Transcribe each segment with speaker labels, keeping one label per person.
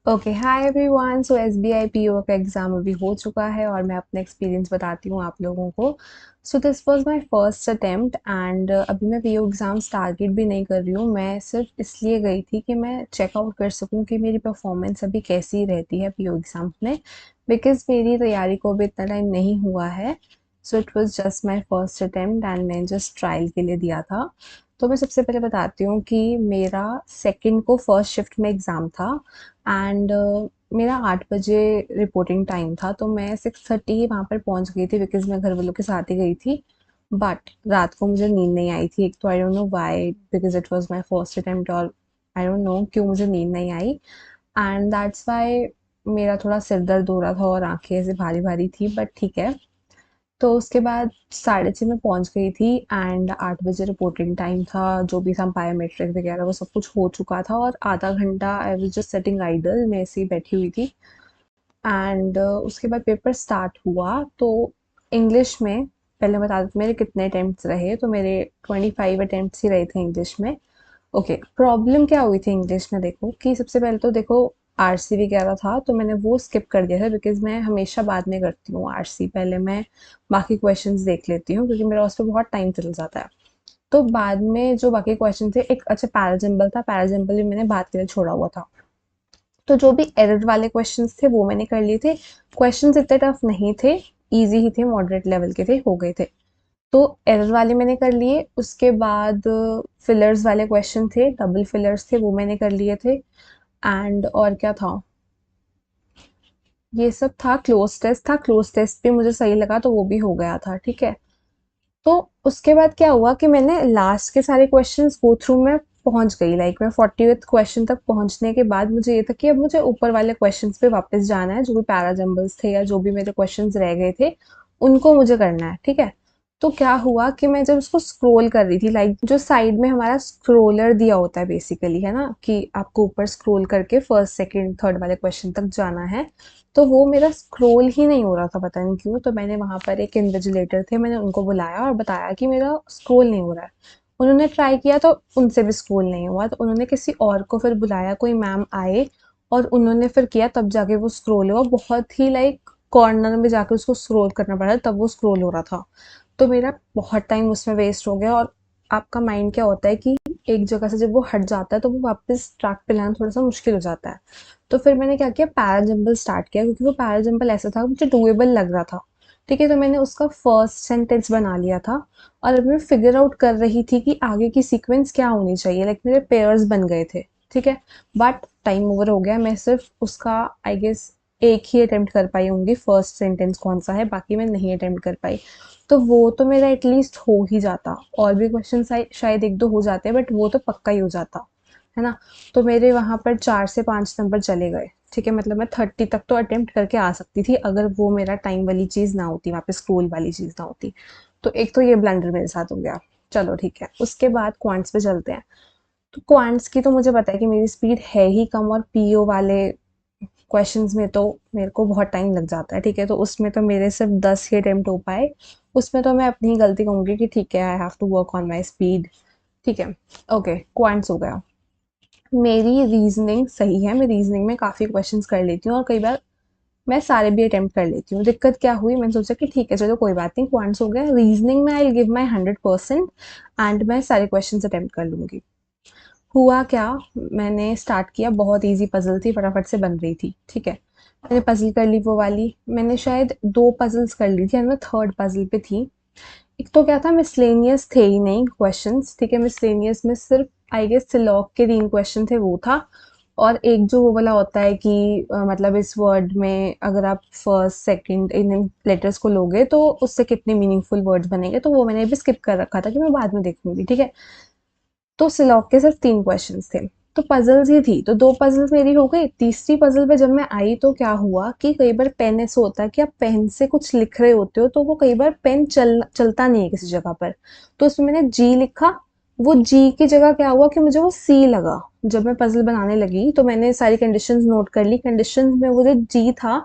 Speaker 1: Okay, hi everyone. So SBI PO का exam अभी हो चुका है और मैं अपना एक्सपीरियंस बताती हूँ आप लोगों को। So this was my first attempt and अभी मैं पीओ एग्ज़ाम्स टारगेट भी नहीं कर रही हूँ। मैं सिर्फ इसलिए गई थी कि मैं चेकआउट कर सकूँ कि मेरी परफॉर्मेंस अभी कैसी रहती है पीओ एग्ज़ाम में, बिकॉज़ मेरी तैयारी को अभी इतना टाइम नहीं हुआ है। So it was just my first attempt and मैं जस्ट ट्रायल के लिए दिया था। तो मैं सबसे पहले बताती हूँ कि मेरा सेकंड को फर्स्ट शिफ्ट में एग्ज़ाम था एंड मेरा 8 बजे रिपोर्टिंग टाइम था, तो मैं 6:30 वहाँ पर पहुँच गई थी बिकॉज़ मैं घर वालों के साथ ही गई थी। बट रात को मुझे नींद नहीं आई थी। एक तो I don't know why, because it was my first attempt और आई डोंट नो क्यों मुझे नींद नहीं आई एंड दैट्स व्हाई मेरा थोड़ा सिर दर्द हो रहा था और आँखें ऐसे भारी-भारी थी, बट ठीक है। तो उसके बाद 6:30 में पहुंच गई थी एंड 8 बजे रिपोर्टिंग टाइम था। जो भी था बायोमेट्रिक वगैरह वो सब कुछ हो चुका था और आधा घंटा I was just sitting idle, मैं ऐसे ही बैठी हुई थी एंड उसके बाद पेपर स्टार्ट हुआ। तो इंग्लिश में पहले बता देती हूँ मेरे कितने अटेम्प्ट्स रहे। तो मेरे 25 अटेम्प्ट्स ही रहे थे इंग्लिश में। ओके, प्रॉब्लम क्या हुई थी इंग्लिश में, देखो कि सबसे पहले तो देखो आरसी वगैरह था, तो मैंने वो स्किप कर दिया था बिकॉज मैं हमेशा बाद में करती हूँ आरसी, पहले मैं बाकी क्वेश्चंस देख लेती हूँ क्योंकि मेरा उस पर बहुत टाइम चल जाता है। तो बाद में जो बाकी क्वेश्चन थे, एक अच्छा पैराजम्बल था, पैराजम्बल भी मैंने बाद के लिए छोड़ा हुआ था। तो जो भी एरर वाले क्वेश्चंस थे वो मैंने कर लिए थे। क्वेश्चंस इतने टफ नहीं थे, इजी ही थे, मॉडरेट लेवल के थे, हो गए थे। तो एरर वाले मैंने कर लिए। उसके बाद फिलर्स वाले क्वेश्चन थे, डबल फिलर्स थे, वो मैंने कर लिए थे एंड और क्या था, ये सब था। क्लोज टेस्ट था, क्लोज टेस्ट भी मुझे सही लगा तो वो भी हो गया था, ठीक है। तो उसके बाद क्या हुआ कि मैंने लास्ट के सारे क्वेश्चंस गो थ्रू में पहुंच गई, लाइक मैं 40th क्वेश्चन तक पहुंचने के बाद मुझे ये था कि अब मुझे ऊपर वाले क्वेश्चंस पे वापस जाना है, जो भी पैराजम्बल्स थे या जो भी मेरे क्वेश्चंस रह गए थे उनको मुझे करना है, ठीक है। तो क्या हुआ कि मैं जब उसको स्क्रॉल कर रही थी, लाइक जो साइड में हमारा स्क्रोलर दिया होता है बेसिकली, है ना, कि आपको ऊपर स्क्रॉल करके फर्स्ट सेकंड थर्ड वाले क्वेश्चन तक जाना है, तो वो मेरा स्क्रॉल ही नहीं हो रहा था, पता नहीं क्यों। तो मैंने वहाँ पर एक इन्विजिलेटर थे, मैंने उनको बुलाया और बताया कि मेरा स्क्रॉल नहीं हो रहा है। उन्होंने ट्राई किया तो उनसे भी स्क्रॉल नहीं हुआ, तो उन्होंने किसी और को फिर बुलाया, कोई मैम आए और उन्होंने फिर किया, तब जाके वो स्क्रॉल हुआ। बहुत ही लाइक कॉर्नर में जाके उसको स्क्रॉल करना पड़ा तब वो स्क्रॉल हो रहा था। तो मेरा बहुत टाइम उसमें वेस्ट हो गया। और आपका माइंड क्या होता है कि एक जगह से जब वो हट जाता है तो वो वापस ट्रैक पे लाना थोड़ा सा मुश्किल हो जाता है। तो फिर मैंने क्या किया, पैराजम्बल स्टार्ट किया क्योंकि वो पैराजम्बल ऐसा था मुझे डुएबल लग रहा था, ठीक है। तो मैंने उसका फर्स्ट सेंटेंस बना लिया था और अब मैं फिगर आउट कर रही थी कि आगे की सीक्वेंस क्या होनी चाहिए, लाइक मेरे पेयर्स बन गए थे, ठीक है। बट टाइम ओवर हो गया, मैं सिर्फ उसका आई गेस एक ही अटेम्प्ट कर पाई होंगी, फर्स्ट सेंटेंस कौन सा है, बाकी मैं नहीं अटेम्प्ट कर पाई। तो वो तो मेरा एटलीस्ट हो ही जाता, और भी क्वेश्चन शायद एक दो हो जाते, बट वो तो पक्का ही हो जाता, है ना। तो मेरे वहाँ पर 4 से 5 नंबर चले गए, ठीक है। मतलब मैं 30 तक तो अटेम्प्ट करके आ सकती थी अगर वो मेरा टाइम वाली चीज़ ना होती, वहाँ पे स्क्रोल वाली चीज़ ना होती। तो एक तो ये ब्लंडर मेरे साथ हो गया। चलो ठीक है, उसके बाद क्वांट्स पे चलते हैं। तो क्वांट्स की तो मुझे पता है कि मेरी स्पीड है ही कम, और पीओ वाले क्वेश्चंस में तो मेरे को बहुत टाइम लग जाता है, ठीक है। तो उसमें तो मेरे सिर्फ 10 ही अटेम्प्ट हो पाए। उसमें तो मैं अपनी ही गलती कहूँगी कि ठीक है, I have to work on my speed, ठीक है। ओके, क्वांट्स हो गया। मेरी रीजनिंग सही है, मैं रीजनिंग में काफ़ी क्वेश्चंस कर लेती हूँ और कई बार मैं सारे भी अटेम्प्ट कर लेती हूँ। दिक्कत क्या हुई, मैंने सोचा कि ठीक है चलो कोई बात नहीं, क्वांट्स हो गया, रीजनिंग में I will give my 100% and मैं सारे क्वेश्चंस अटेम्प्ट कर लूँगी। हुआ क्या, मैंने स्टार्ट किया, बहुत इजी पजल थी, फटाफट से बन रही थी, ठीक है। मैंने पजल कर ली, वो वाली मैंने शायद 2 पजल्स कर ली थी एंड मैं थर्ड पजल पे थी। एक तो क्या था, मिसलेनियस थे ही नहीं क्वेश्चंस, ठीक है। मिसलेनियस में सिर्फ आई गेस सिलॉग के 3 क्वेश्चन थे, वो था। और एक जो वो वाला होता है कि मतलब इस वर्ड में अगर आप फर्स्ट सेकंड इन लेटर्स को लोगे तो उससे कितने मीनिंगफुल वर्ड्स बनेंगे, तो वो मैंने भी स्किप कर रखा था कि मैं बाद में देखूंगी, ठीक है। तो सिलॉक के सिर्फ 3 क्वेश्चंस थे। तो पजल्स ही थी, तो 2 पजल्स मेरी हो गई। तीसरी पजल पे जब मैं आई तो क्या हुआ कि कई बार पेन ऐसे होता है कि आप पेन से कुछ लिख रहे होते हो तो वो कई बार पेन चलता नहीं है किसी जगह पर। तो उसमें मैंने जी लिखा, वो जी की जगह क्या हुआ कि मुझे वो सी लगा। जब मैं पजल बनाने लगी तो मैंने सारी कंडीशंस नोट कर ली। कंडीशंस में वो जो जी था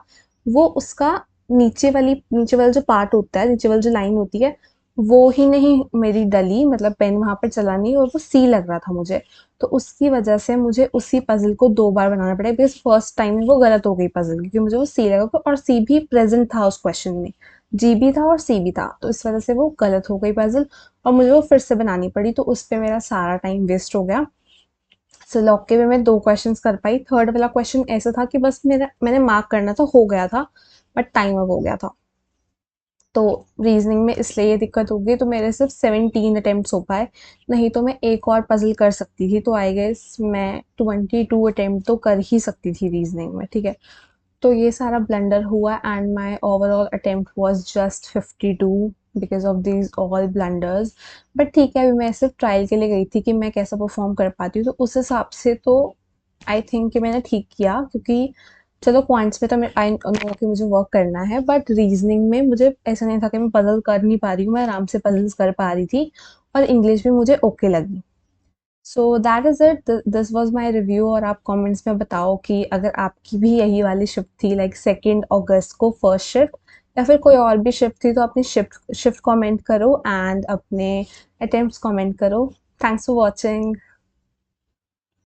Speaker 1: वो उसका नीचे वाला जो पार्ट होता है, नीचे वाली जो लाइन होती है, वो ही नहीं मेरी डली, मतलब पेन वहाँ पर चला नहीं और वो सी लग रहा था मुझे। तो उसकी वजह से मुझे उसी पज़ल को 2 बार बनाना पड़ा बिकॉज़ फर्स्ट टाइम में वो गलत हो गई पज़ल, क्योंकि मुझे वो सी लगा और सी भी प्रेज़ेंट था उस क्वेश्चन में। जी भी था और सी भी था। तो इस वजह से वो गलत हो गई पज़ल और मुझे वो फिर से बनानी पड़ी, तो उस पे मेरा सारा टाइम वेस्ट हो गया। सो लॉग में मैं 2 क्वेश्चन्स कर पाई। थर्ड वाला क्वेश्चन ऐसा था कि बस मैंने मार्क करना था, हो गया था, बट टाइम अप हो गया था। तो रीजनिंग में इसलिए ये दिक्कत हो गई, तो मेरे सिर्फ 17 अटेम्प्ट्स हो पाए, नहीं तो मैं एक और पजल कर सकती थी। तो आई गेस मैं 22 अटेम्प्ट तो कर ही सकती थी रीजनिंग में, ठीक है। तो ये सारा ब्लंडर हुआ and my overall attempt was just 52 because of these all blunders. But ठीक है, अभी मैं सिर्फ ट्रायल के लिए गई थी कि मैं कैसा परफॉर्म कर पाती हूँ, तो उस हिसाब से तो आई थिंक कि मैंने ठीक किया, क्योंकि चलो पॉइंट्स में तो मैं आई नो कि मुझे वर्क करना है, बट रीजनिंग में मुझे ऐसा नहीं था कि मैं पजल कर नहीं पा रही हूँ, मैं आराम से पजल्स कर पा रही थी और इंग्लिश भी मुझे ओके लगी। So that is it, this was my review. और आप कमेंट्स में बताओ कि अगर आपकी भी यही वाली शिफ्ट थी, लाइक 2 अगस्त को फर्स्ट शिफ्ट, या फिर कोई और भी शिफ्ट थी, तो अपनी शिफ्ट शिफ्ट कमेंट करो एंड अपने अटेम्प्ट्स कमेंट करो। Thanks for watching.